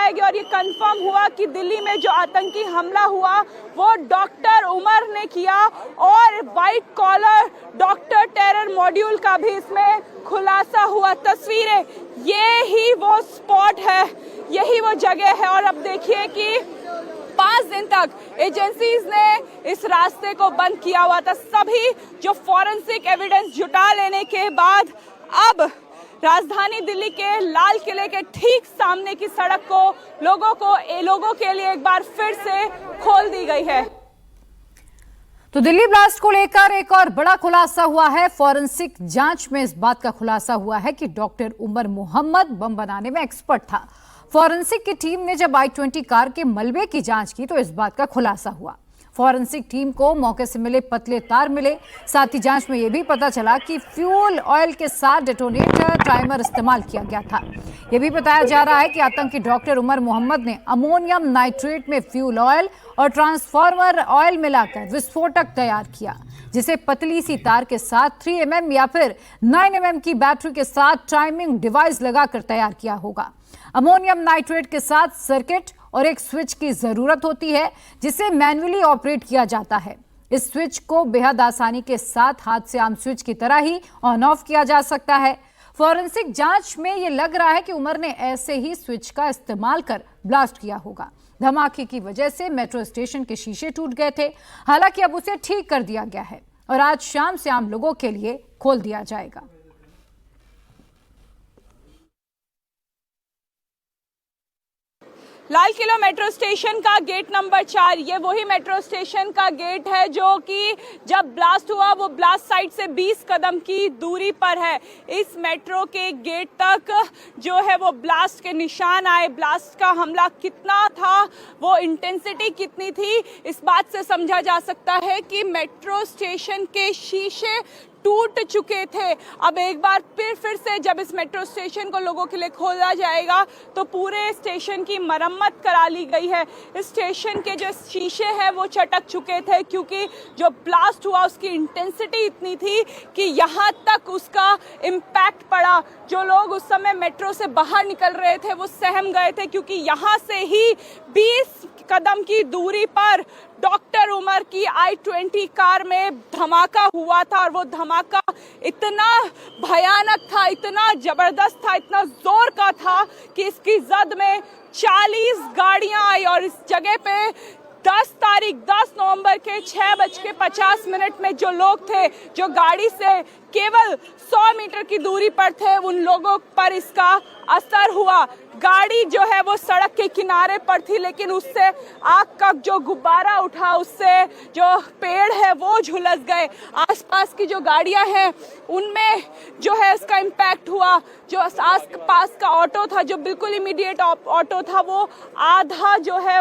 जाएगी और ये कंफर्म हुआ कि दिल्ली में जो आतंकी हमला हुआ वो डॉक्टर उमर ने किया और white collar doctor terror module का भी इसमें खुलासा हुआ। तस्वीरें, ये ही वो स्पॉट है, यही वो जगह है। और अब देखिए कि 5 दिन तक एजेंसीज ने इस रास्ते को बंद किया हुआ था। सभी जो फॉरेंसिक एविडेंस जुटा लेने के बाद अब राजधानी दिल्ली के लाल किले के ठीक सामने की सड़क को लोगों के लिए एक बार फिर से खोल दी गई है। तो दिल्ली ब्लास्ट को लेकर एक और बड़ा खुलासा हुआ है। फॉरेंसिक जांच में इस बात का खुलासा हुआ है कि डॉक्टर उमर मोहम्मद बम बनाने में एक्सपर्ट था। फॉरेंसिक की टीम ने जब i20 कार के मलबे की जांच की तो इस बात का खुलासा हुआ। फॉरेंसिक टीम को मौके से मिले पतले तार मिले। साथ ही जांच में यह भी पता चला कि फ्यूल ऑयल के साथ डेटोनेटर टाइमर इस्तेमाल किया गया था। यह भी बताया जा रहा है कि आतंकी डॉक्टर उमर मोहम्मद ने अमोनियम नाइट्रेट में फ्यूल ऑयल और ट्रांसफार्मर ऑयल मिलाकर विस्फोटक तैयार किया, जिसे पतली सी तार के साथ 3 mm या फिर 9 mm की बैटरी के साथ टाइमिंग डिवाइस लगाकर तैयार किया होगा। अमोनियम नाइट्रेट के साथ सर्किट और एक स्विच की जरूरत होती है जिसे मैन्युअली ऑपरेट किया जाता है। इस स्विच को बेहद आसानी के साथ हाथ से आम स्विच की तरह ही ऑन ऑफ किया जा सकता है। फॉरेंसिक जांच में यह लग रहा है कि उमर ने ऐसे ही स्विच का इस्तेमाल कर ब्लास्ट किया होगा। धमाके की वजह से मेट्रो स्टेशन के शीशे टूट गए थे। हालांकि अब उसे ठीक कर दिया गया है और आज शाम से आम लोगों के लिए खोल दिया जाएगा। लाल किला मेट्रो स्टेशन का गेट नंबर 4, ये वही मेट्रो स्टेशन का गेट है जो कि जब ब्लास्ट हुआ वो ब्लास्ट साइट से 20 कदम की दूरी पर है। इस मेट्रो के गेट तक जो है वो ब्लास्ट के निशान आए। ब्लास्ट का हमला कितना था, वो इंटेंसिटी कितनी थी, इस बात से समझा जा सकता है कि मेट्रो स्टेशन के शीशे टूट चुके थे। अब एक बार फिर से जब इस मेट्रो स्टेशन को लोगों के लिए खोला जाएगा तो पूरे स्टेशन की मरम्मत करा ली गई है। इस स्टेशन के जो शीशे हैं वो चटक चुके थे क्योंकि जो ब्लास्ट हुआ उसकी इंटेंसिटी इतनी थी कि यहाँ तक उसका इम्पैक्ट पड़ा। जो लोग उस समय मेट्रो से बाहर निकल रहे थे वो सहम गए थे क्योंकि यहाँ से ही 20 कदम की दूरी पर डॉक्टर उमर की i20 कार में धमाका हुआ था और वो धमाका इतना भयानक था, इतना जबरदस्त था, इतना जोर का था कि इसकी जद में 40 गाड़ियां आई और इस जगह पे 10 नवंबर के 6:50 में जो लोग थे जो गाड़ी से केवल 100 मीटर की दूरी पर थे उन लोगों पर इसका असर हुआ। गाड़ी जो है वो सड़क के किनारे पर थी लेकिन उससे आग का जो गुब्बारा उठा उससे जो पेड़ है वो झुलस गए। आसपास की जो गाड़ियां हैं उनमें जो है इसका इम्पैक्ट हुआ। जो आस पास का ऑटो था जो बिल्कुल इमीडिएट ऑटो था वो आधा जो है